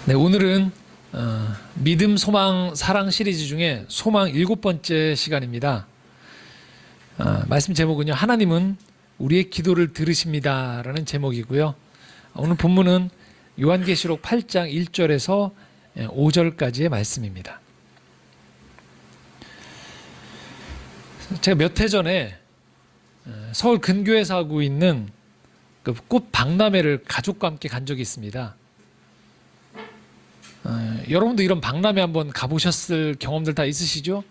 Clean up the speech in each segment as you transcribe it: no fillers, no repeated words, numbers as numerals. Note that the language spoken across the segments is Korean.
네, 오늘은 믿음, 소망, 사랑 시리즈 중에 소망 7번째 시간입니다. 말씀 제목은요, 하나님은 우리의 기도를 들으십니다 라는 제목이고요. 오늘 본문은 요한계시록 8장 1절에서 5절까지의 말씀입니다. 제가 몇 해 전에 서울 근교에서 하고 있는 그 꽃 박람회를 가족과 함께 간 적이 있습니다. 여러분도 이런 박람회 한번 가보셨을 경험들 다 있으시죠?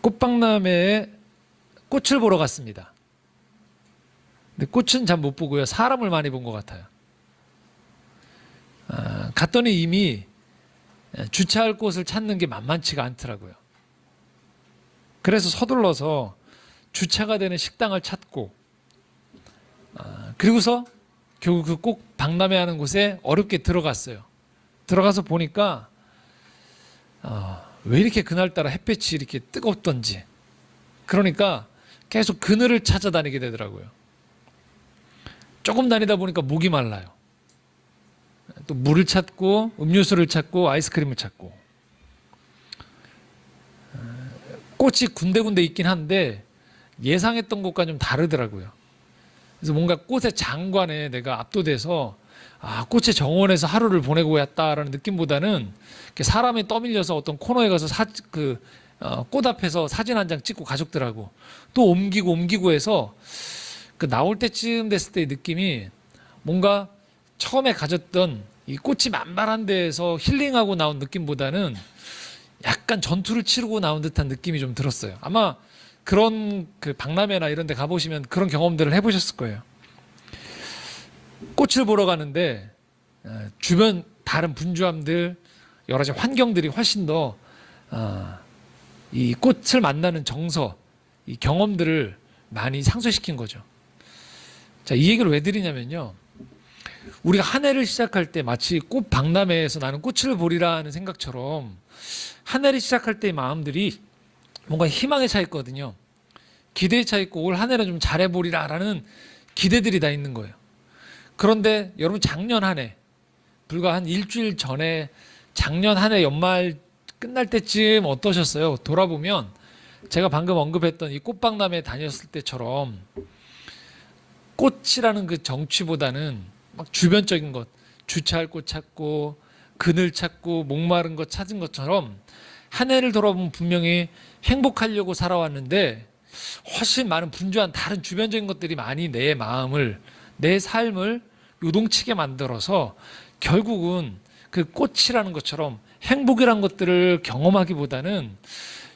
꽃박람회에 꽃을 보러 갔습니다. 근데 꽃은 잘 못 보고요. 사람을 많이 본 것 같아요. 갔더니 이미 주차할 곳을 찾는 게 만만치가 않더라고요. 그래서 서둘러서 주차가 되는 식당을 찾고, 그리고서 결국 그 꽃 박람회 하는 곳에 어렵게 들어갔어요. 들어가서 보니까 왜 이렇게 그날따라 햇볕이 이렇게 뜨겁던지, 그러니까 계속 그늘을 찾아다니게 되더라고요. 조금 다니다 보니까 목이 말라요. 또 물을 찾고 음료수를 찾고 아이스크림을 찾고, 꽃이 군데군데 있긴 한데 예상했던 것과 좀 다르더라고요. 그래서 뭔가 꽃의 장관에 내가 압도돼서 꽃의 정원에서 하루를 보내고 왔다라는 느낌보다는 사람이 떠밀려서 어떤 코너에 가서 꽃 앞에서 사진 한 장 찍고 가족들하고 또 옮기고 해서 그 나올 때쯤 됐을 때의 느낌이 뭔가 처음에 가졌던 이 꽃이 만발한 데에서 힐링하고 나온 느낌보다는 약간 전투를 치르고 나온 듯한 느낌이 좀 들었어요. 아마 그런 그 박람회나 이런 데 가보시면 그런 경험들을 해보셨을 거예요. 꽃을 보러 가는데 주변 다른 분주함들, 여러 가지 환경들이 훨씬 더 이 꽃을 만나는 정서, 이 경험들을 많이 상쇄시킨 거죠. 자, 이 얘기를 왜 드리냐면요, 우리가 한 해를 시작할 때 마치 꽃 박람회에서 나는 꽃을 보리라는 생각처럼 한 해를 시작할 때의 마음들이 뭔가 희망에 차 있거든요. 기대에 차 있고 올 한 해는 좀 잘해보리라라는 기대들이 다 있는 거예요. 그런데 여러분, 작년 한 해, 불과 한 일주일 전에 작년 한 해 연말 끝날 때쯤 어떠셨어요? 돌아보면 제가 방금 언급했던 이 꽃박람회 다녔을 때처럼 꽃이라는 그 정취보다는 막 주변적인 것, 주차할 곳 찾고 그늘 찾고 목마른 것 찾은 것처럼 한 해를 돌아보면 분명히 행복하려고 살아왔는데 훨씬 많은 분주한 다른 주변적인 것들이 많이 내 마음을, 내 삶을 요동치게 만들어서 결국은 그 꽃이라는 것처럼 행복이란 것들을 경험하기보다는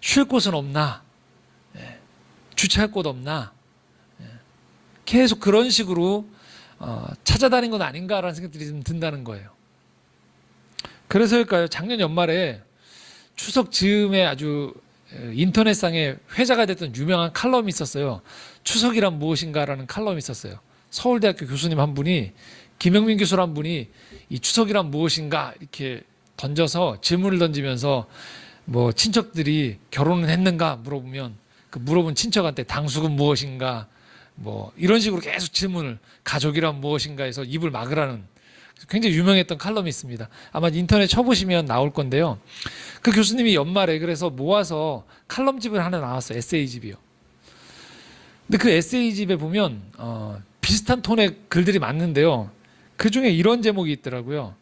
쉴 곳은 없나, 주차할 곳 없나, 계속 그런 식으로 찾아다닌 건 아닌가라는 생각들이 좀 든다는 거예요. 그래서일까요? 작년 연말에 추석 즈음에 아주 인터넷상에 회자가 됐던 유명한 칼럼이 있었어요. 추석이란 무엇인가라는 칼럼이 있었어요. 서울대학교 교수님 한 분이, 김영민 교수 한 분이 이 추석이란 무엇인가 이렇게 던져서 질문을 던지면서 뭐 친척들이 결혼은 했는가 물어보면 그 물어본 친척한테 당숙은 무엇인가, 뭐 이런 식으로 계속 질문을, 가족이란 무엇인가 해서 입을 막으라는 굉장히 유명했던 칼럼이 있습니다. 아마 인터넷 쳐보시면 나올 건데요. 그 교수님이 연말에 그래서 모아서 칼럼집을 하나 나왔어요. 에세이집이요. 근데 그 에세이집에 보면 비슷한 톤의 글들이 많은데요, 그 중에 이런 제목이 있더라고요.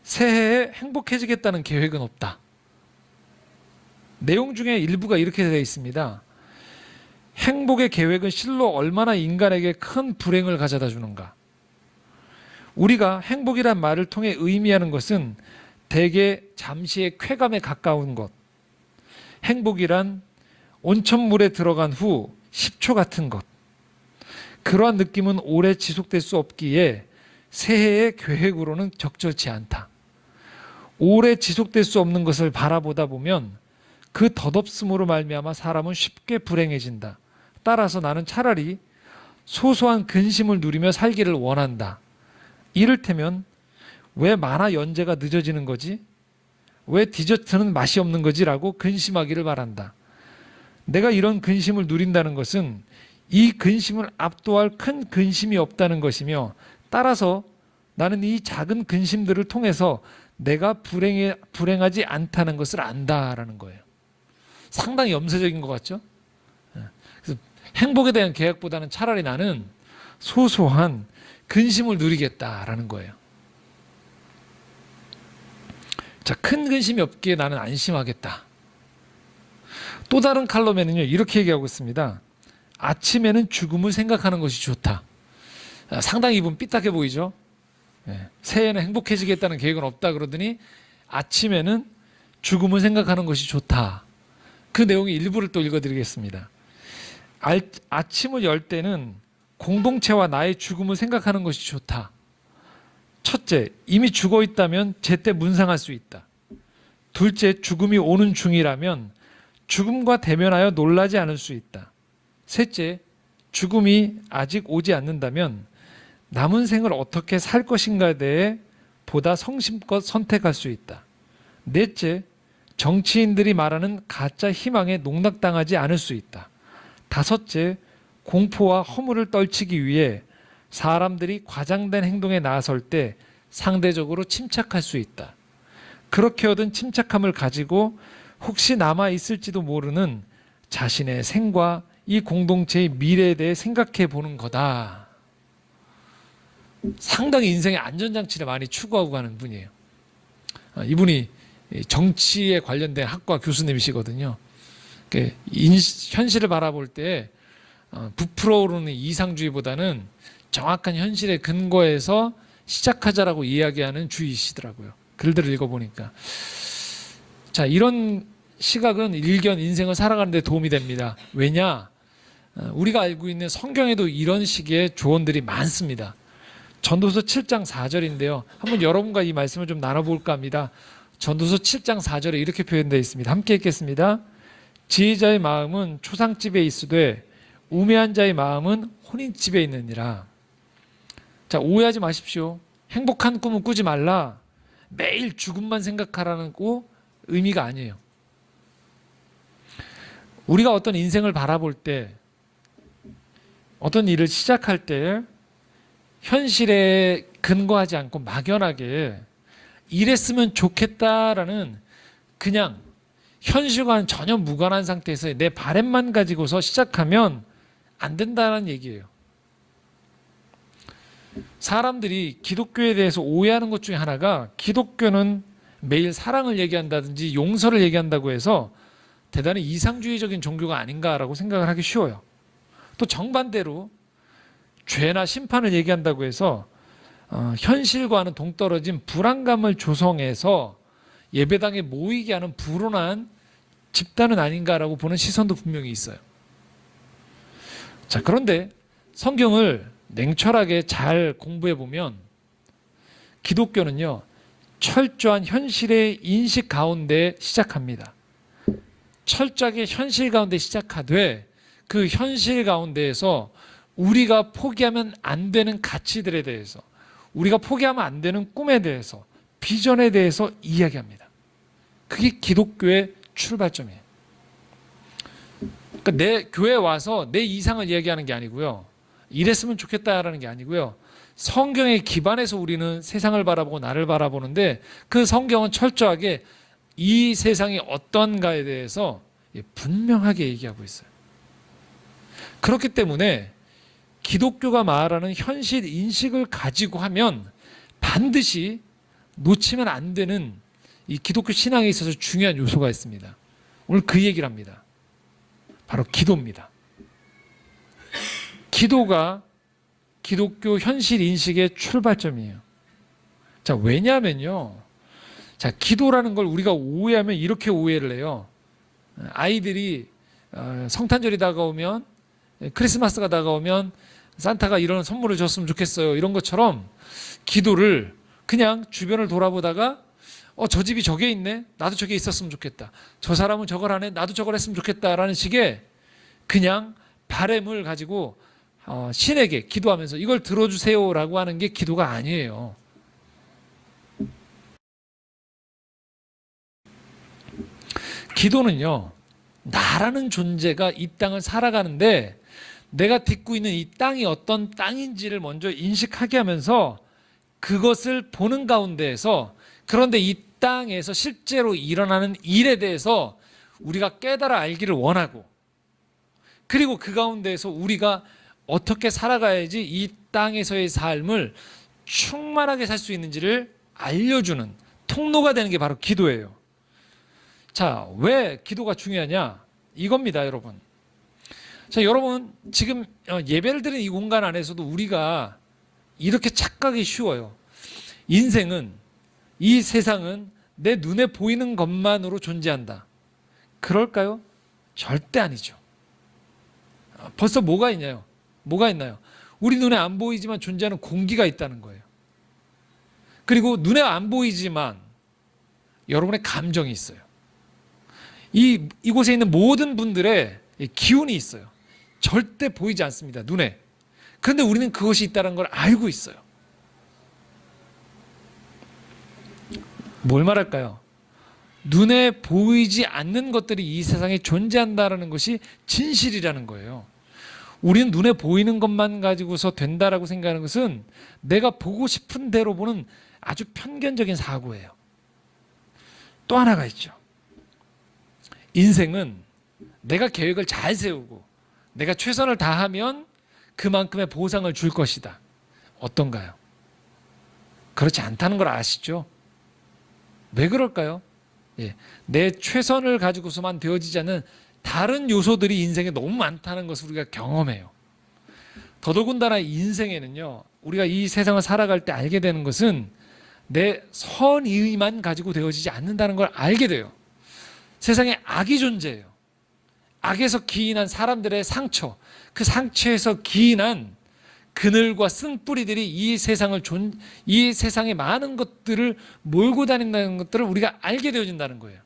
새해에 행복해지겠다는 계획은 없다. 내용 중에 일부가 이렇게 되어 있습니다. 행복의 계획은 실로 얼마나 인간에게 큰 불행을 가져다 주는가. 우리가 행복이란 말을 통해 의미하는 것은 대개 잠시의 쾌감에 가까운 것, 행복이란 온천물에 들어간 후 10초 같은 것, 그러한 느낌은 오래 지속될 수 없기에 새해의 계획으로는 적절치 않다. 오래 지속될 수 없는 것을 바라보다 보면 그 덧없음으로 말미암아 사람은 쉽게 불행해진다. 따라서 나는 차라리 소소한 근심을 누리며 살기를 원한다. 이를테면 왜 만화 연재가 늦어지는 거지? 왜 디저트는 맛이 없는 거지? 라고 근심하기를 바란다. 내가 이런 근심을 누린다는 것은 이 근심을 압도할 큰 근심이 없다는 것이며, 따라서 나는 이 작은 근심들을 통해서 내가 불행하지 않다는 것을 안다라는 거예요. 상당히 염세적인 것 같죠? 그래서 행복에 대한 계획보다는 차라리 나는 소소한 근심을 누리겠다라는 거예요. 자, 큰 근심이 없기에 나는 안심하겠다. 또 다른 칼럼에는요, 이렇게 얘기하고 있습니다. 아침에는 죽음을 생각하는 것이 좋다. 상당히 이분 삐딱해 보이죠? 새해에는 행복해지겠다는 계획은 없다 그러더니 아침에는 죽음을 생각하는 것이 좋다. 그 내용의 일부를 또 읽어드리겠습니다. 아침을 열 때는 공동체와 나의 죽음을 생각하는 것이 좋다. 첫째, 이미 죽어 있다면 제때 문상할 수 있다. 둘째, 죽음이 오는 중이라면 죽음과 대면하여 놀라지 않을 수 있다. 셋째, 죽음이 아직 오지 않는다면 남은 생을 어떻게 살 것인가에 대해 보다 성심껏 선택할 수 있다. 넷째, 정치인들이 말하는 가짜 희망에 농락당하지 않을 수 있다. 다섯째, 공포와 허물을 떨치기 위해 사람들이 과장된 행동에 나설 때 상대적으로 침착할 수 있다. 그렇게 얻은 침착함을 가지고 혹시 남아 있을지도 모르는 자신의 생과 이 공동체의 미래에 대해 생각해 보는 거다. 상당히 인생의 안전장치를 많이 추구하고 가는 분이에요. 이분이 정치에 관련된 학과 교수님이시거든요. 현실을 바라볼 때 부풀어 오르는 이상주의보다는 정확한 현실에 근거해서 시작하자라고 이야기하는 주의시더라고요. 글들을 읽어보니까. 자, 이런 시각은 일견 인생을 살아가는 데 도움이 됩니다. 왜냐? 우리가 알고 있는 성경에도 이런 식의 조언들이 많습니다. 전도서 7장 4절인데요. 한번 여러분과 이 말씀을 좀 나눠볼까 합니다. 전도서 7장 4절에 이렇게 표현되어 있습니다. 함께 읽겠습니다. 지혜자의 마음은 초상집에 있으되 우매한 자의 마음은 혼인집에 있느니라. 자, 오해하지 마십시오. 행복한 꿈은 꾸지 말라. 매일 죽음만 생각하라는 거 의미가 아니에요. 우리가 어떤 인생을 바라볼 때, 어떤 일을 시작할 때 현실에 근거하지 않고 막연하게 이랬으면 좋겠다라는 그냥 현실과는 전혀 무관한 상태에서 내 바램만 가지고서 시작하면 안 된다는 얘기예요. 사람들이 기독교에 대해서 오해하는 것 중에 하나가 기독교는 매일 사랑을 얘기한다든지 용서를 얘기한다고 해서 대단히 이상주의적인 종교가 아닌가라고 생각을 하기 쉬워요. 또 정반대로 죄나 심판을 얘기한다고 해서 현실과는 동떨어진 불안감을 조성해서 예배당에 모이게 하는 불온한 집단은 아닌가라고 보는 시선도 분명히 있어요. 자, 그런데 성경을 냉철하게 잘 공부해 보면 기독교는요, 철저한 현실의 인식 가운데 시작합니다. 철저하게 현실 가운데 시작하되 그 현실 가운데에서 우리가 포기하면 안 되는 가치들에 대해서, 우리가 포기하면 안 되는 꿈에 대해서, 비전에 대해서 이야기합니다. 그게 기독교의 출발점이에요. 그러니까 내 교회에 와서 내 이상을 이야기하는 게 아니고요, 이랬으면 좋겠다라는 게 아니고요, 성경에 기반해서 우리는 세상을 바라보고 나를 바라보는데 그 성경은 철저하게 이 세상이 어떤가에 대해서 분명하게 얘기하고 있어요. 그렇기 때문에 기독교가 말하는 현실 인식을 가지고 하면 반드시 놓치면 안 되는 이 기독교 신앙에 있어서 중요한 요소가 있습니다. 오늘 그 얘기를 합니다. 바로 기도입니다. 기도가 기독교 현실 인식의 출발점이에요. 자, 왜냐하면요, 자, 기도라는 걸 우리가 오해하면 이렇게 오해를 해요. 아이들이 성탄절이 다가오면, 크리스마스가 다가오면 산타가 이런 선물을 줬으면 좋겠어요, 이런 것처럼 기도를 그냥 주변을 돌아보다가 저 집이 저게 있네, 나도 저게 있었으면 좋겠다, 저 사람은 저걸 하네, 나도 저걸 했으면 좋겠다라는 식의 그냥 바램을 가지고 신에게 기도하면서 이걸 들어주세요라고 하는 게 기도가 아니에요. 기도는요, 나라는 존재가 이 땅을 살아가는데 내가 딛고 있는 이 땅이 어떤 땅인지를 먼저 인식하게 하면서 그것을 보는 가운데에서, 그런데 이 땅에서 실제로 일어나는 일에 대해서 우리가 깨달아 알기를 원하고, 그리고 그 가운데에서 우리가 어떻게 살아가야지 이 땅에서의 삶을 충만하게 살 수 있는지를 알려주는 통로가 되는 게 바로 기도예요. 자, 왜 기도가 중요하냐? 이겁니다, 여러분. 자, 여러분, 지금 예배를 드리는 이 공간 안에서도 우리가 이렇게 착각이 쉬워요. 인생은, 이 세상은 내 눈에 보이는 것만으로 존재한다. 그럴까요? 절대 아니죠. 벌써 뭐가 있나요? 뭐가 있나요? 우리 눈에 안 보이지만 존재하는 공기가 있다는 거예요. 그리고 눈에 안 보이지만 여러분의 감정이 있어요. 이곳에 있는 모든 분들의 기운이 있어요. 절대 보이지 않습니다, 눈에. 그런데 우리는 그것이 있다는 걸 알고 있어요. 뭘 말할까요? 눈에 보이지 않는 것들이 이 세상에 존재한다는 것이 진실이라는 거예요. 우리는 눈에 보이는 것만 가지고서 된다라고 생각하는 것은 내가 보고 싶은 대로 보는 아주 편견적인 사고예요. 또 하나가 있죠. 인생은 내가 계획을 잘 세우고 내가 최선을 다하면 그만큼의 보상을 줄 것이다. 어떤가요? 그렇지 않다는 걸 아시죠? 왜 그럴까요? 예, 내 최선을 가지고서만 되어지지 않는 다른 요소들이 인생에 너무 많다는 것을 우리가 경험해요. 더더군다나 인생에는요, 우리가 이 세상을 살아갈 때 알게 되는 것은 내 선의만 가지고 되어지지 않는다는 걸 알게 돼요. 세상에 악이 존재해요. 악에서 기인한 사람들의 상처, 그 상처에서 기인한 그늘과 쓴뿌리들이 이 세상의 많은 것들을 몰고 다닌다는 것들을 우리가 알게 되어진다는 거예요.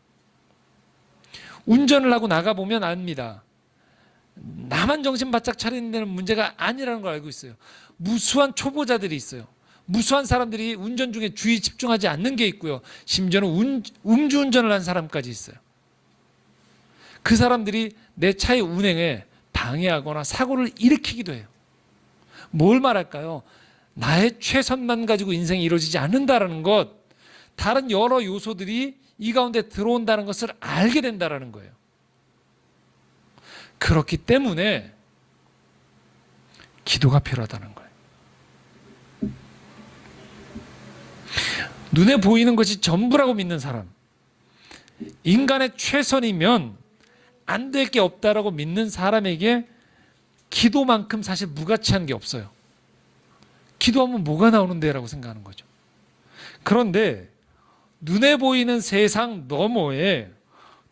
운전을 하고 나가보면 압니다. 나만 정신 바짝 차리는 데는 문제가 아니라는 걸 알고 있어요. 무수한 초보자들이 있어요. 무수한 사람들이 운전 중에 주의 집중하지 않는 게 있고요. 심지어는 음주운전을 한 사람까지 있어요. 그 사람들이 내 차의 운행에 방해하거나 사고를 일으키기도 해요. 뭘 말할까요? 나의 최선만 가지고 인생이 이루어지지 않는다는 것, 다른 여러 요소들이 이 가운데 들어온다는 것을 알게 된다는 거예요. 그렇기 때문에 기도가 필요하다는 거예요. 눈에 보이는 것이 전부라고 믿는 사람, 인간의 최선이면 안 될 게 없다라고 믿는 사람에게 기도만큼 사실 무가치한 게 없어요. 기도하면 뭐가 나오는데 라고 생각하는 거죠. 그런데 눈에 보이는 세상 너머에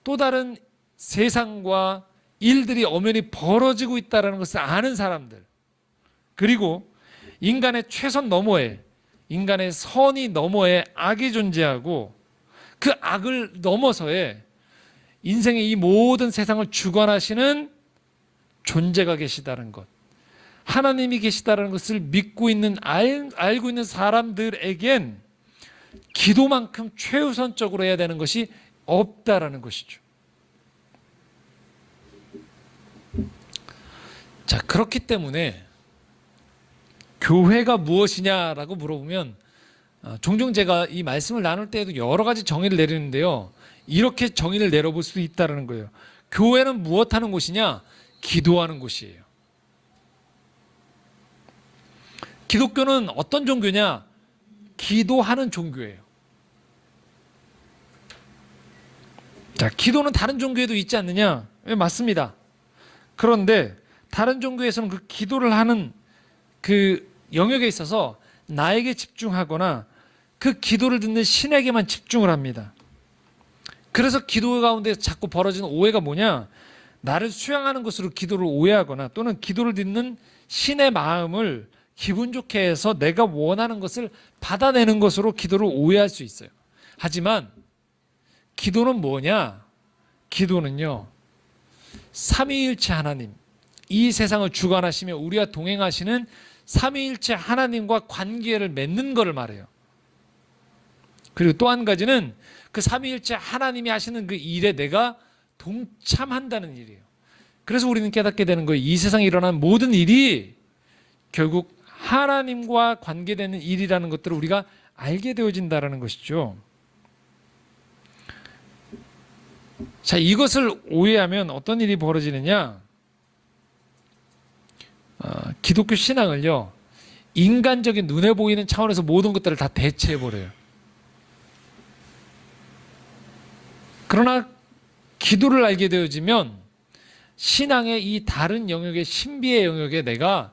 또 다른 세상과 일들이 엄연히 벌어지고 있다는 것을 아는 사람들, 그리고 인간의 최선 너머에, 인간의 선이 너머에 악이 존재하고 그 악을 넘어서에 인생의 이 모든 세상을 주관하시는 존재가 계시다는 것, 하나님이 계시다는 것을 믿고 있는, 알고 있는 사람들에겐 기도만큼 최우선적으로 해야 되는 것이 없다라는 것이죠. 자, 그렇기 때문에 교회가 무엇이냐라고 물어보면 종종 제가 이 말씀을 나눌 때에도 여러 가지 정의를 내리는데요, 이렇게 정의를 내려볼 수 있다는 거예요. 교회는 무엇하는 곳이냐? 기도하는 곳이에요. 기독교는 어떤 종교냐? 기도하는 종교예요. 자, 기도는 다른 종교에도 있지 않느냐? 네, 맞습니다. 그런데 다른 종교에서는 그 기도를 하는 그 영역에 있어서 나에게 집중하거나 그 기도를 듣는 신에게만 집중을 합니다. 그래서 기도 가운데 자꾸 벌어지는 오해가 뭐냐? 나를 수양하는 것으로 기도를 오해하거나 또는 기도를 듣는 신의 마음을 기분 좋게 해서 내가 원하는 것을 받아내는 것으로 기도를 오해할 수 있어요. 하지만 기도는 뭐냐? 기도는요, 삼위일체 하나님, 이 세상을 주관하시며 우리와 동행하시는 삼위일체 하나님과 관계를 맺는 것을 말해요. 그리고 또 한 가지는 그 삼위일체 하나님이 하시는 그 일에 내가 동참한다는 일이에요. 그래서 우리는 깨닫게 되는 거예요. 이 세상에 일어난 모든 일이 결국 하나님과 관계되는 일이라는 것들을 우리가 알게 되어진다는 것이죠. 자, 이것을 오해하면 어떤 일이 벌어지느냐? 기독교 신앙을요, 인간적인 눈에 보이는 차원에서 모든 것들을 다 대체해버려요. 그러나 기도를 알게 되어지면 신앙의 이 다른 영역의 신비의 영역에 내가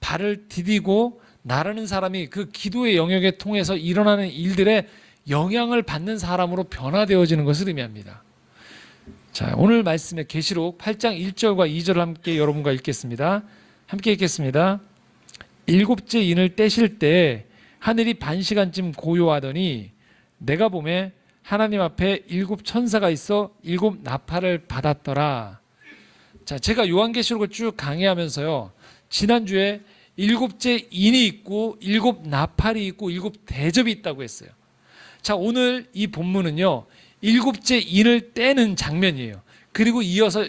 발을 디디고 나르는 사람이 그 기도의 영역에 통해서 일어나는 일들에 영향을 받는 사람으로 변화되어지는 것을 의미합니다. 자, 오늘 말씀의 계시록 8장 1절과 2절을 함께 여러분과 읽겠습니다. 함께 읽겠습니다. 일곱째 인을 떼실 때 하늘이 반시간쯤 고요하더니 내가 보매 하나님 앞에 일곱 천사가 있어 일곱 나팔을 받았더라. 자, 제가 요한계시록을 쭉 강의하면서요, 지난주에 일곱째 인이 있고 일곱 나팔이 있고 일곱 대접이 있다고 했어요. 자, 오늘 이 본문은요, 일곱째 인을 떼는 장면이에요. 그리고 이어서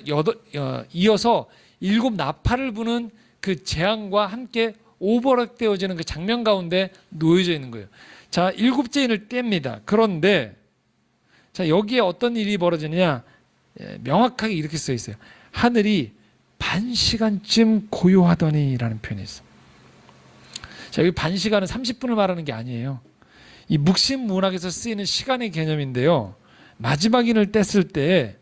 일곱 나팔을 부는 그 재앙과 함께 오버랩되어지는 그 장면 가운데 놓여져 있는 거예요. 자, 일곱째 인을 뗍니다. 그런데 자, 여기에 어떤 일이 벌어지느냐? 명확하게 이렇게 써 있어요. 하늘이 반시간쯤 고요하더니 라는 표현이 있어요. 자, 여기 반시간은 30분을 말하는 게 아니에요. 이 묵신문학에서 쓰이는 시간의 개념인데요, 마지막 인을 뗐을 때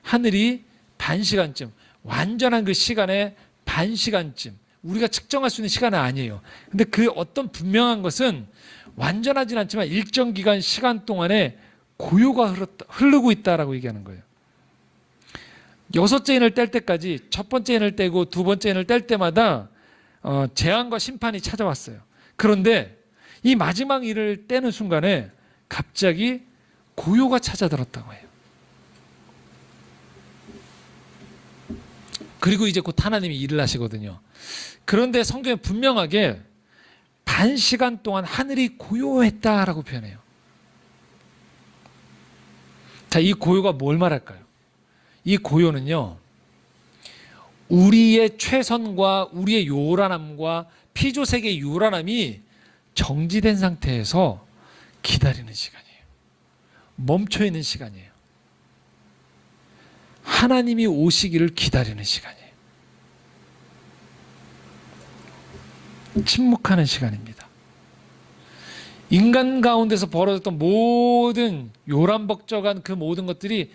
하늘이 반시간쯤, 완전한 그 시간에 반시간쯤, 우리가 측정할 수 있는 시간은 아니에요. 근데 그 어떤 분명한 것은 완전하진 않지만 일정 기간 시간 동안에 고요가 흐르고 있다라고 얘기하는 거예요. 여섯째 인을 뗄 때까지 첫 번째 인을 떼고 두 번째 인을 뗄 때마다 재앙과 심판이 찾아왔어요. 그런데 이 마지막 인을 떼는 순간에 갑자기 고요가 찾아들었다고 해요. 그리고 이제 곧 하나님이 일을 하시거든요. 그런데 성경에 분명하게 반시간 동안 하늘이 고요했다라고 표현해요. 자, 이 고요가 뭘 말할까요? 이 고요는요, 우리의 최선과 우리의 요란함과 피조세계의 요란함이 정지된 상태에서 기다리는 시간이에요. 멈춰있는 시간이에요. 하나님이 오시기를 기다리는 시간이에요. 침묵하는 시간입니다. 인간 가운데서 벌어졌던 모든 요란벅적한 그 모든 것들이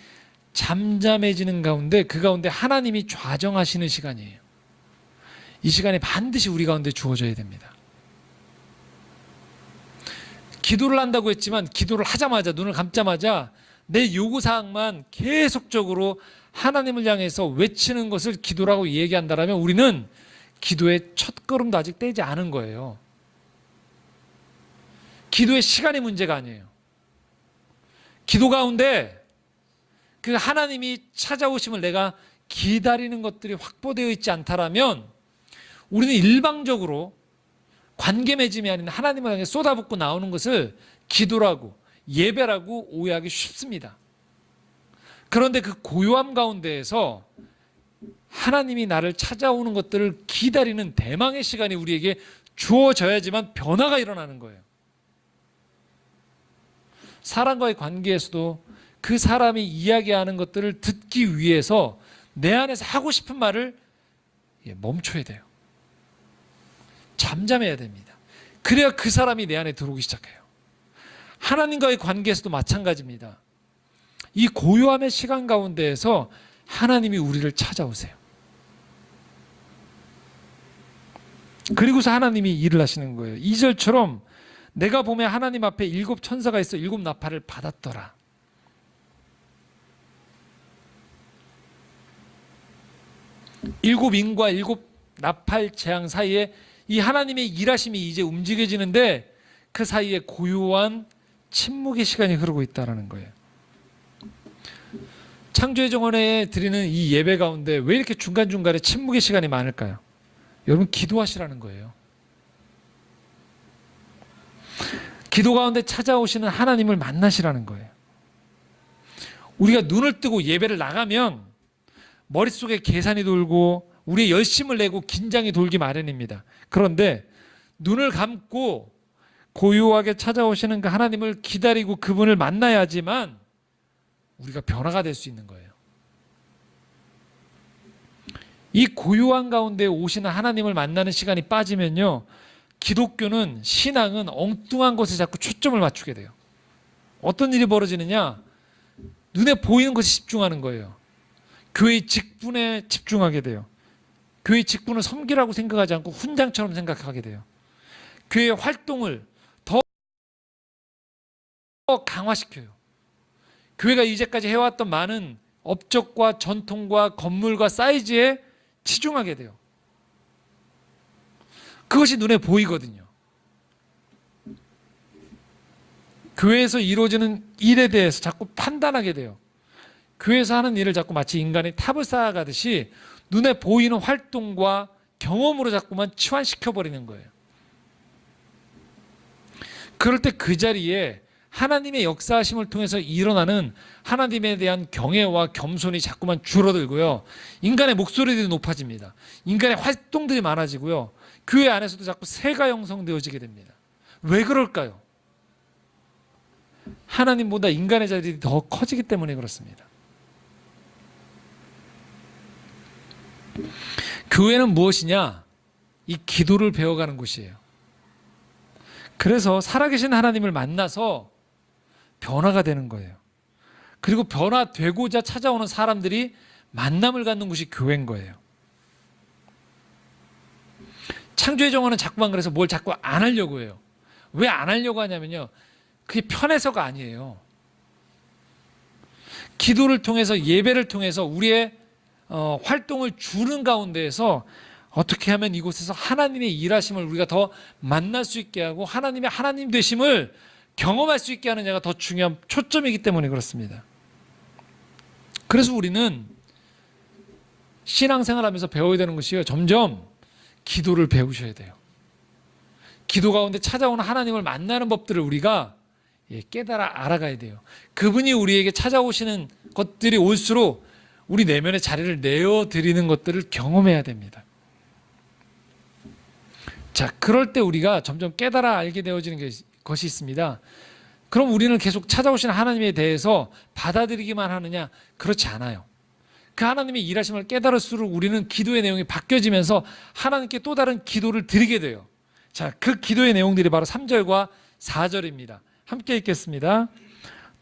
잠잠해지는 가운데, 그 가운데 하나님이 좌정하시는 시간이에요. 이 시간이 반드시 우리 가운데 주어져야 됩니다. 기도를 한다고 했지만 기도를 하자마자, 눈을 감자마자 내 요구사항만 계속적으로 하나님을 향해서 외치는 것을 기도라고 얘기한다면 우리는 기도의 첫걸음도 아직 떼지 않은 거예요. 기도의 시간이 문제가 아니에요. 기도 가운데 그 하나님이 찾아오심을 내가 기다리는 것들이 확보되어 있지 않다라면 우리는 일방적으로 관계 맺음이 아닌 하나님을 향해 쏟아붓고 나오는 것을 기도라고, 예배라고 오해하기 쉽습니다. 그런데 그 고요함 가운데에서 하나님이 나를 찾아오는 것들을 기다리는 대망의 시간이 우리에게 주어져야지만 변화가 일어나는 거예요. 사람과의 관계에서도 그 사람이 이야기하는 것들을 듣기 위해서 내 안에서 하고 싶은 말을 멈춰야 돼요. 잠잠해야 됩니다. 그래야 그 사람이 내 안에 들어오기 시작해요. 하나님과의 관계에서도 마찬가지입니다. 이 고요함의 시간 가운데에서 하나님이 우리를 찾아오세요. 그리고서 하나님이 일을 하시는 거예요. 2절처럼 내가 보면 하나님 앞에 일곱 천사가 있어 일곱 나팔을 받았더라. 일곱 인과 일곱 나팔 재앙 사이에 이 하나님의 일하심이 이제 움직여지는데 그 사이에 고요한 침묵의 시간이 흐르고 있다는 거예요. 창조의 정원에 드리는 이 예배 가운데 왜 이렇게 중간중간에 침묵의 시간이 많을까요? 여러분, 기도하시라는 거예요. 기도 가운데 찾아오시는 하나님을 만나시라는 거예요. 우리가 눈을 뜨고 예배를 나가면 머릿속에 계산이 돌고 우리의 열심을 내고 긴장이 돌기 마련입니다. 그런데 눈을 감고 고요하게 찾아오시는 그 하나님을 기다리고 그분을 만나야지만 우리가 변화가 될 수 있는 거예요. 이 고요한 가운데 오시는 하나님을 만나는 시간이 빠지면요, 기독교는, 신앙은 엉뚱한 것에 자꾸 초점을 맞추게 돼요. 어떤 일이 벌어지느냐? 눈에 보이는 것에 집중하는 거예요. 교회의 직분에 집중하게 돼요. 교회의 직분을 섬기라고 생각하지 않고 훈장처럼 생각하게 돼요. 교회의 활동을 더 강화시켜요. 교회가 이제까지 해왔던 많은 업적과 전통과 건물과 사이즈에 치중하게 돼요. 그것이 눈에 보이거든요. 교회에서 이루어지는 일에 대해서 자꾸 판단하게 돼요. 교회에서 하는 일을 자꾸 마치 인간이 탑을 쌓아가듯이 눈에 보이는 활동과 경험으로 자꾸만 치환시켜버리는 거예요. 그럴 때 그 자리에 하나님의 역사하심을 통해서 일어나는 하나님에 대한 경외와 겸손이 자꾸만 줄어들고요. 인간의 목소리들이 높아집니다. 인간의 활동들이 많아지고요. 교회 안에서도 자꾸 새가 형성되어지게 됩니다. 왜 그럴까요? 하나님보다 인간의 자리들이 더 커지기 때문에 그렇습니다. 교회는 무엇이냐? 이 기도를 배워가는 곳이에요. 그래서 살아계신 하나님을 만나서 변화가 되는 거예요. 그리고 변화되고자 찾아오는 사람들이 만남을 갖는 곳이 교회인 거예요. 창조의 정화는 자꾸만 그래서 뭘 자꾸 안 하려고 해요. 왜 안 하려고 하냐면요, 그게 편해서가 아니에요. 기도를 통해서, 예배를 통해서 우리의 활동을 주는 가운데에서 어떻게 하면 이곳에서 하나님의 일하심을 우리가 더 만날 수 있게 하고 하나님의 하나님 되심을 경험할 수 있게 하느냐가 더 중요한 초점이기 때문에 그렇습니다. 그래서 우리는 신앙생활하면서 배워야 되는 것이요, 점점 기도를 배우셔야 돼요. 기도 가운데 찾아오는 하나님을 만나는 법들을 우리가 깨달아 알아가야 돼요. 그분이 우리에게 찾아오시는 것들이 올수록 우리 내면의 자리를 내어드리는 것들을 경험해야 됩니다. 자, 그럴 때 우리가 점점 깨달아 알게 되어지는 것이 있습니다. 그럼 우리는 계속 찾아오시는 하나님에 대해서 받아들이기만 하느냐? 그렇지 않아요. 그 하나님의 일하심을 깨달을수록 우리는 기도의 내용이 바뀌어지면서 하나님께 또 다른 기도를 드리게 돼요. 자, 그 기도의 내용들이 바로 3절과 4절입니다. 함께 읽겠습니다.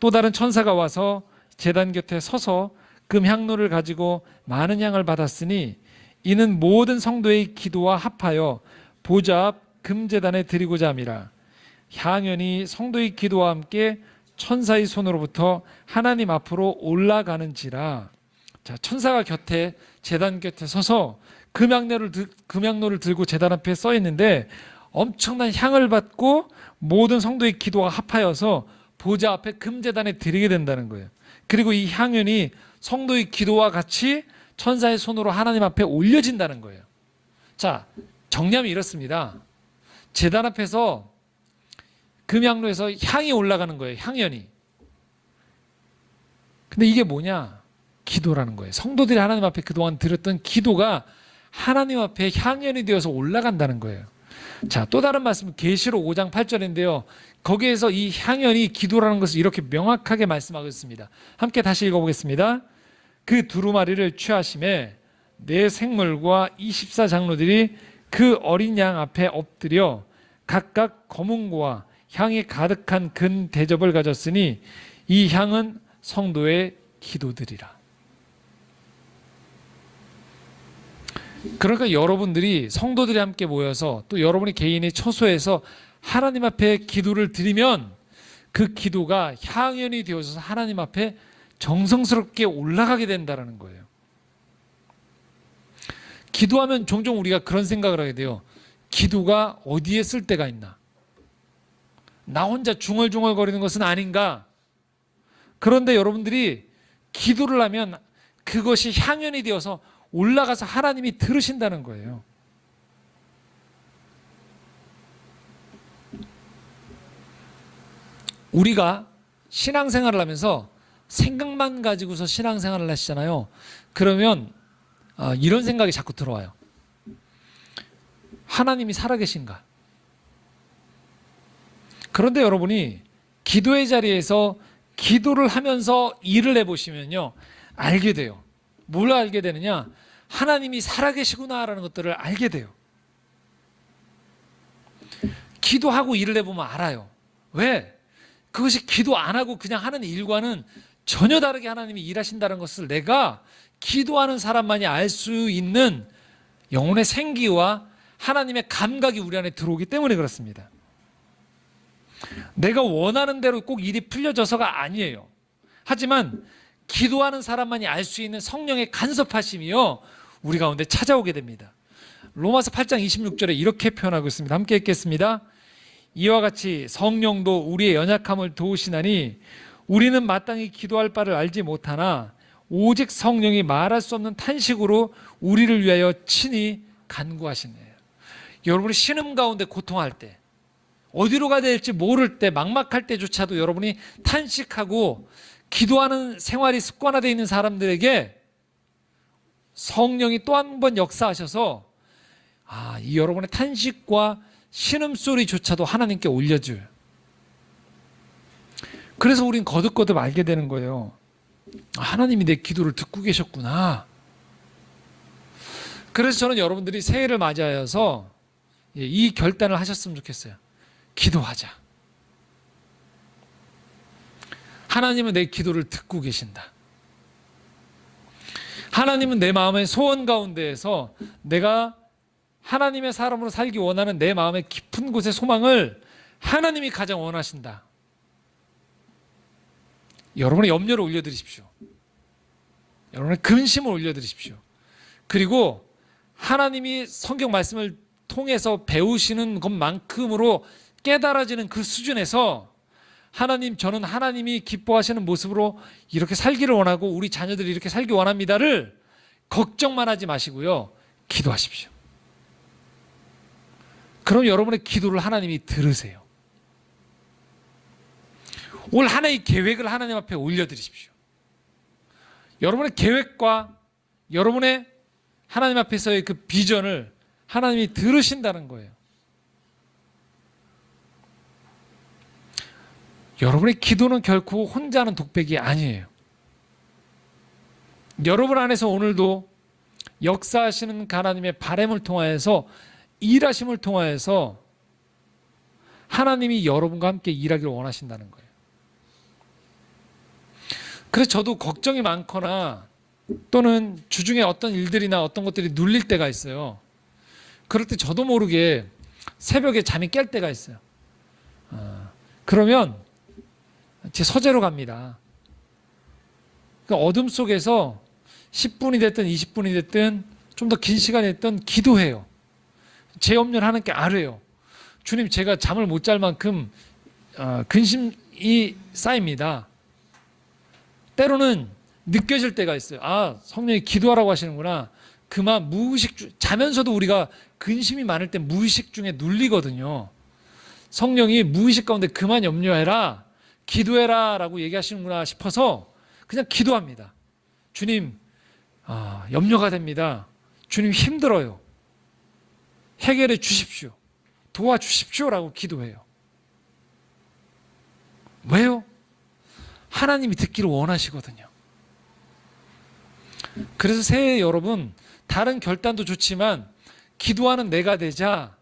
또 다른 천사가 와서 제단 곁에 서서 금향로를 가지고 많은 양을 받았으니 이는 모든 성도의 기도와 합하여 보좌 앞 금제단에 드리고자 함이라. 향연이 성도의 기도와 함께 천사의 손으로부터 하나님 앞으로 올라가는지라. 자, 천사가 곁에, 제단 곁에 서서 금향로를 들고 제단 앞에 써 있는데 엄청난 향을 받고 모든 성도의 기도가 합하여서 보좌 앞에 금제단에 드리게 된다는 거예요. 그리고 이 향연이 성도의 기도와 같이 천사의 손으로 하나님 앞에 올려진다는 거예요. 자, 정리하면 이렇습니다. 제단 앞에서 금향로에서 향이 올라가는 거예요. 향연이. 근데 이게 뭐냐? 기도라는 거예요. 성도들이 하나님 앞에 그동안 드렸던 기도가 하나님 앞에 향연이 되어서 올라간다는 거예요. 자, 또 다른 말씀은 계시록 5장 8절인데요. 거기에서 이 향연이 기도라는 것을 이렇게 명확하게 말씀하고 있습니다. 함께 다시 읽어보겠습니다. 그 두루마리를 취하심에 네 생물과 24장로들이 그 어린 양 앞에 엎드려 각각 검은고와 향이 가득한 근 대접을 가졌으니 이 향은 성도의 기도들이라. 그러니까 여러분들이, 성도들이 함께 모여서 또 여러분이 개인이 처소에서 하나님 앞에 기도를 드리면 그 기도가 향연이 되어서 하나님 앞에 정성스럽게 올라가게 된다는 거예요. 기도하면 종종 우리가 그런 생각을 하게 돼요. 기도가 어디에 쓸 데가 있나? 나 혼자 중얼중얼거리는 것은 아닌가? 그런데 여러분들이 기도를 하면 그것이 향연이 되어서 올라가서 하나님이 들으신다는 거예요. 우리가 신앙생활을 하면서 생각만 가지고서 신앙생활을 하시잖아요. 그러면 이런 생각이 자꾸 들어와요. 하나님이 살아계신가? 그런데 여러분이 기도의 자리에서 기도를 하면서 일을 해보시면요, 알게 돼요. 뭘 알게 되느냐? 하나님이 살아계시구나라는 것들을 알게 돼요. 기도하고 일을 해보면 알아요. 왜? 그것이 기도 안 하고 그냥 하는 일과는 전혀 다르게 하나님이 일하신다는 것을 내가 기도하는 사람만이 알 수 있는 영혼의 생기와 하나님의 감각이 우리 안에 들어오기 때문에 그렇습니다. 내가 원하는 대로 꼭 일이 풀려져서가 아니에요. 하지만 기도하는 사람만이 알 수 있는 성령의 간섭하심이요, 우리 가운데 찾아오게 됩니다. 로마서 8장 26절에 이렇게 표현하고 있습니다. 함께 읽겠습니다. 이와 같이 성령도 우리의 연약함을 도우시나니 우리는 마땅히 기도할 바를 알지 못하나 오직 성령이 말할 수 없는 탄식으로 우리를 위하여 친히 간구하시네요. 여러분이 신음 가운데 고통할 때, 어디로 가야 될지 모를 때, 막막할 때조차도 여러분이 탄식하고 기도하는 생활이 습관화되어 있는 사람들에게 성령이 또 한 번 역사하셔서 이 여러분의 탄식과 신음소리조차도 하나님께 올려줄. 그래서 우린 거듭거듭 알게 되는 거예요. 하나님이 내 기도를 듣고 계셨구나. 그래서 저는 여러분들이 새해를 맞이하여서 이 결단을 하셨으면 좋겠어요. 기도하자. 하나님은 내 기도를 듣고 계신다. 하나님은 내 마음의 소원 가운데에서 내가 하나님의 사람으로 살기 원하는 내 마음의 깊은 곳의 소망을 하나님이 가장 원하신다. 여러분의 염려를 올려드리십시오. 여러분의 근심을 올려드리십시오. 그리고 하나님이 성경 말씀을 통해서 배우시는 것만큼으로 깨달아지는 그 수준에서 하나님, 저는 하나님이 기뻐하시는 모습으로 이렇게 살기를 원하고 우리 자녀들이 이렇게 살기 원합니다를 걱정만 하지 마시고요, 기도하십시오. 그럼 여러분의 기도를 하나님이 들으세요. 올 한 해의 계획을 하나님 앞에 올려드리십시오. 여러분의 계획과 여러분의 하나님 앞에서의 그 비전을 하나님이 들으신다는 거예요. 여러분의 기도는 결코 혼자 하는 독백이 아니에요. 여러분 안에서 오늘도 역사하시는 하나님의 바람을 통하여서, 일하심을 통하여서 하나님이 여러분과 함께 일하기를 원하신다는 거예요. 그래서 저도 걱정이 많거나 또는 주중에 어떤 일들이나 어떤 것들이 눌릴 때가 있어요. 그럴 때 저도 모르게 새벽에 잠이 깰 때가 있어요. 그러면 제 서재로 갑니다. 그 어둠 속에서 10분이 됐든 20분이 됐든 좀 더 긴 시간이 됐든 기도해요. 제 염려를 하나님께 아뢰요. 주님, 제가 잠을 못 잘 만큼 근심이 쌓입니다. 때로는 느껴질 때가 있어요. 성령이 기도하라고 하시는구나. 그만 자면서도 우리가 근심이 많을 때 무의식 중에 눌리거든요. 성령이 무의식 가운데 그만 염려해라, 기도해라 라고 얘기하시는구나 싶어서 그냥 기도합니다. 주님, 염려가 됩니다. 주님, 힘들어요. 해결해 주십시오. 도와주십시오 라고 기도해요. 왜요? 하나님이 듣기를 원하시거든요. 그래서 새해 여러분, 다른 결단도 좋지만 기도하는 내가 되자,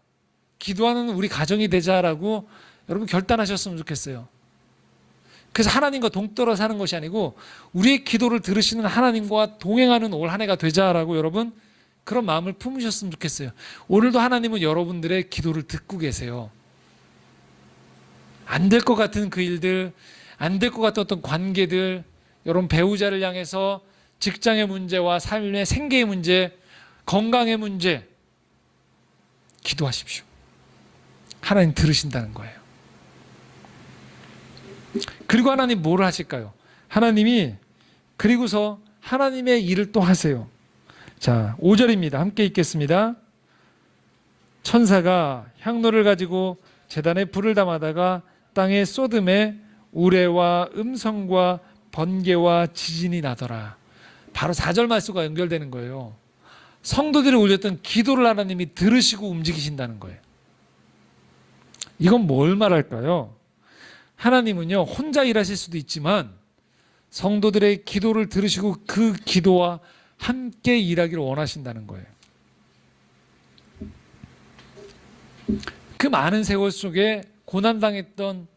기도하는 우리 가정이 되자라고 여러분 결단하셨으면 좋겠어요. 그래서 하나님과 동떨어 사는 것이 아니고 우리의 기도를 들으시는 하나님과 동행하는 올 한 해가 되자라고 여러분 그런 마음을 품으셨으면 좋겠어요. 오늘도 하나님은 여러분들의 기도를 듣고 계세요. 안 될 것 같은 그 일들, 안 될 것 같은 어떤 관계들, 여러분 배우자를 향해서 직장의 문제와 삶의 생계의 문제, 건강의 문제, 기도하십시오. 하나님 들으신다는 거예요. 그리고 하나님 뭘 하실까요? 하나님이 그리고서 하나님의 일을 또 하세요. 자, 5절입니다. 함께 읽겠습니다. 천사가 향로를 가지고 제단에 불을 담아다가 땅에 쏟음에 우레와 음성과 번개와 지진이 나더라. 바로 4절 말씀과 연결되는 거예요. 성도들이 올렸던 기도를 하나님이 들으시고 움직이신다는 거예요. 이건 뭘 말할까요? 하나님은요, 혼자 일하실 수도 있지만 성도들의 기도를 들으시고 그 기도와 함께 일하기를 원하신다는 거예요. 그 많은 세월 속에 고난당했던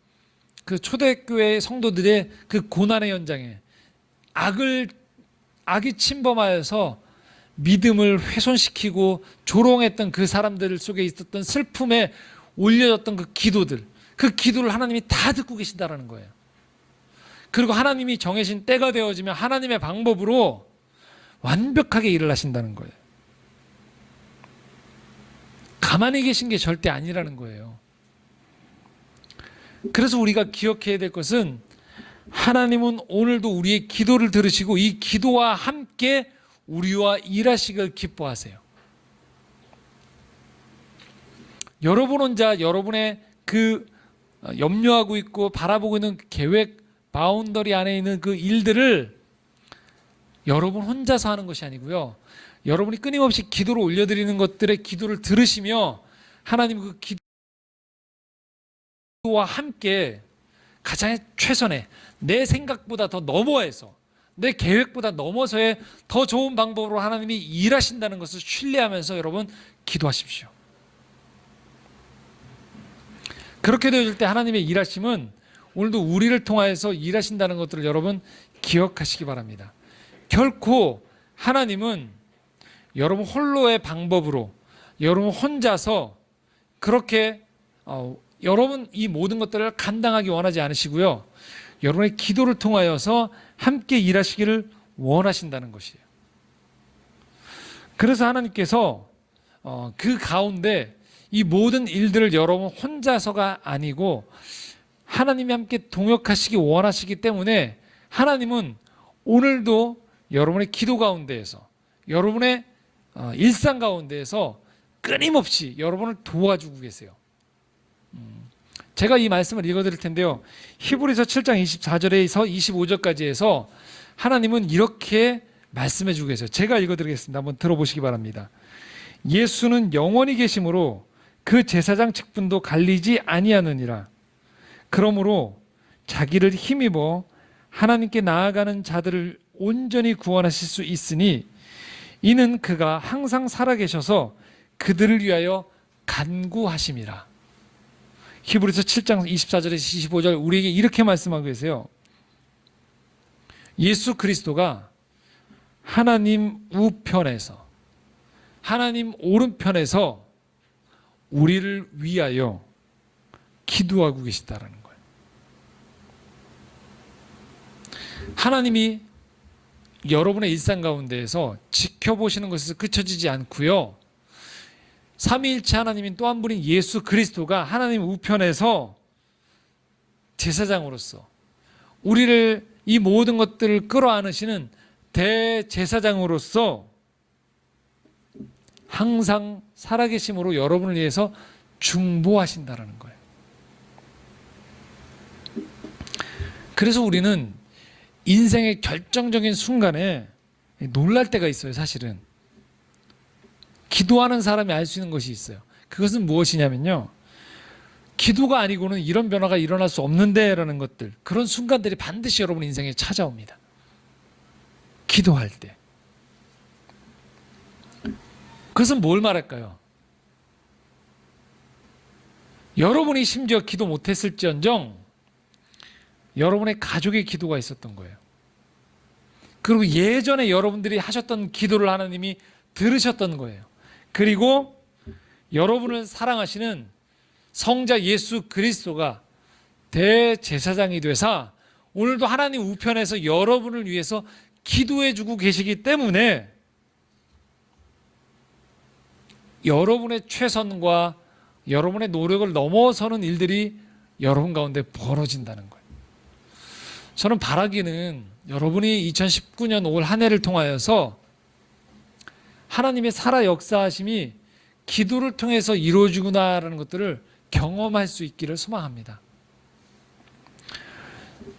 그 초대교회 성도들의 그 고난의 현장에 악이 침범하여서 믿음을 훼손시키고 조롱했던 그 사람들 속에 있었던 슬픔에 올려졌던 그 기도를 하나님이 다 듣고 계신다는 거예요. 그리고 하나님이 정해진 때가 되어지면 하나님의 방법으로 완벽하게 일을 하신다는 거예요. 가만히 계신 게 절대 아니라는 거예요. 그래서 우리가 기억해야 될 것은 하나님은 오늘도 우리의 기도를 들으시고 이 기도와 함께 우리와 일하시길 기뻐하세요. 여러분 혼자 여러분의 그 염려하고 있고 바라보고 있는 계획 바운더리 안에 있는 그 일들을 여러분 혼자서 하는 것이 아니고요. 여러분이 끊임없이 기도를 올려드리는 것들의 기도를 들으시며 하나님 그 기도와 함께 가장 최선의 내 생각보다 더 넘어해서 내 계획보다 넘어서의 더 좋은 방법으로 하나님이 일하신다는 것을 신뢰하면서 여러분 기도하십시오. 그렇게 되어질 때 하나님의 일하심은 오늘도 우리를 통하여서 일하신다는 것들을 여러분 기억하시기 바랍니다. 결코 하나님은 여러분 홀로의 방법으로 여러분 혼자서 그렇게 여러분 이 모든 것들을 감당하기 원하지 않으시고요. 여러분의 기도를 통하여서 함께 일하시기를 원하신다는 것이에요. 그래서 하나님께서 그 가운데 이 모든 일들을 여러분 혼자서가 아니고 하나님이 함께 동역하시기 원하시기 때문에 하나님은 오늘도 여러분의 기도 가운데에서 여러분의 일상 가운데에서 끊임없이 여러분을 도와주고 계세요. 제가 이 말씀을 읽어드릴 텐데요. 히브리서 7장 24절에서 25절까지 해서 하나님은 이렇게 말씀해 주고 계세요. 제가 읽어드리겠습니다. 한번 들어보시기 바랍니다. 예수는 영원히 계심으로 그 제사장 직분도 갈리지 아니하느니라. 그러므로 자기를 힘입어 하나님께 나아가는 자들을 온전히 구원하실 수 있으니 이는 그가 항상 살아계셔서 그들을 위하여 간구하심이라. 히브리서 7장 24절에서 25절 우리에게 이렇게 말씀하고 계세요. 예수 그리스도가 하나님 우편에서 하나님 오른편에서 우리를 위하여 기도하고 계시다라는 거예요. 하나님이 여러분의 일상 가운데에서 지켜보시는 것에서 그쳐지지 않고요. 삼위일체 하나님인 또 한 분인 예수 그리스도가 하나님 우편에서 제사장으로서 우리를 이 모든 것들을 끌어안으시는 대제사장으로서 항상 살아계심으로 여러분을 위해서 중보하신다는 거예요. 그래서 우리는 인생의 결정적인 순간에 놀랄 때가 있어요. 사실은 기도하는 사람이 알 수 있는 것이 있어요. 그것은 무엇이냐면요, 기도가 아니고는 이런 변화가 일어날 수 없는데 라는 것들, 그런 순간들이 반드시 여러분 인생에 찾아옵니다. 기도할 때. 그것은 뭘 말할까요? 여러분이 심지어 기도 못했을지언정 여러분의 가족의 기도가 있었던 거예요. 그리고 예전에 여러분들이 하셨던 기도를 하나님이 들으셨던 거예요. 그리고 여러분을 사랑하시는 성자 예수 그리스도가 대제사장이 되사 오늘도 하나님 우편에서 여러분을 위해서 기도해 주고 계시기 때문에 여러분의 최선과 여러분의 노력을 넘어서는 일들이 여러분 가운데 벌어진다는 거예요. 저는 바라기는 여러분이 2019년 올 한 해를 통하여서 하나님의 살아 역사하심이 기도를 통해서 이루어지구나라는 것들을 경험할 수 있기를 소망합니다.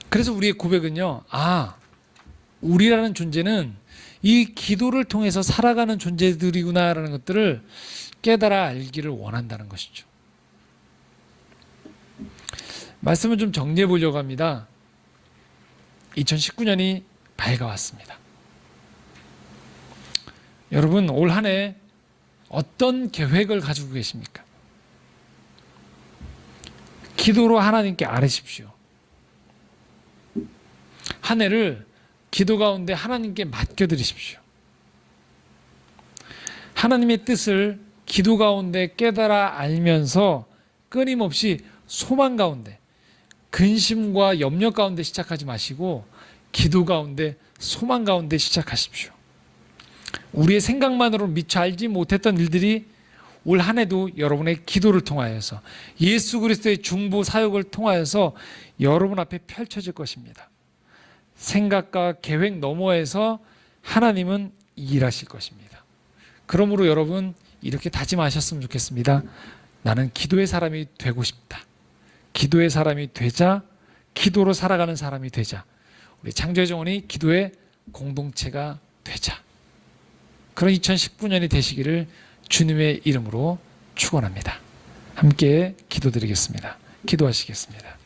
그래서 우리의 고백은요, 우리라는 존재는 이 기도를 통해서 살아가는 존재들이구나라는 것들을 깨달아 알기를 원한다는 것이죠. 말씀을 좀 정리해 보려고 합니다. 2019년이 밝아왔습니다. 여러분, 올 한 해 어떤 계획을 가지고 계십니까? 기도로 하나님께 아뢰십시오. 한 해를 기도 가운데 하나님께 맡겨드리십시오. 하나님의 뜻을 기도 가운데 깨달아 알면서 끊임없이 소망 가운데, 근심과 염려 가운데 시작하지 마시고 기도 가운데, 소망 가운데 시작하십시오. 우리의 생각만으로 미처 알지 못했던 일들이 올 한 해도 여러분의 기도를 통하여서, 예수 그리스도의 중보 사역을 통하여서 여러분 앞에 펼쳐질 것입니다. 생각과 계획 너머에서 하나님은 일하실 것입니다. 그러므로 여러분, 이렇게 다짐하셨으면 좋겠습니다. 나는 기도의 사람이 되고 싶다. 기도의 사람이 되자, 기도로 살아가는 사람이 되자. 우리 창조의 정원이 기도의 공동체가 되자. 그런 2019년이 되시기를 주님의 이름으로 축원합니다. 함께 기도드리겠습니다. 기도하시겠습니다.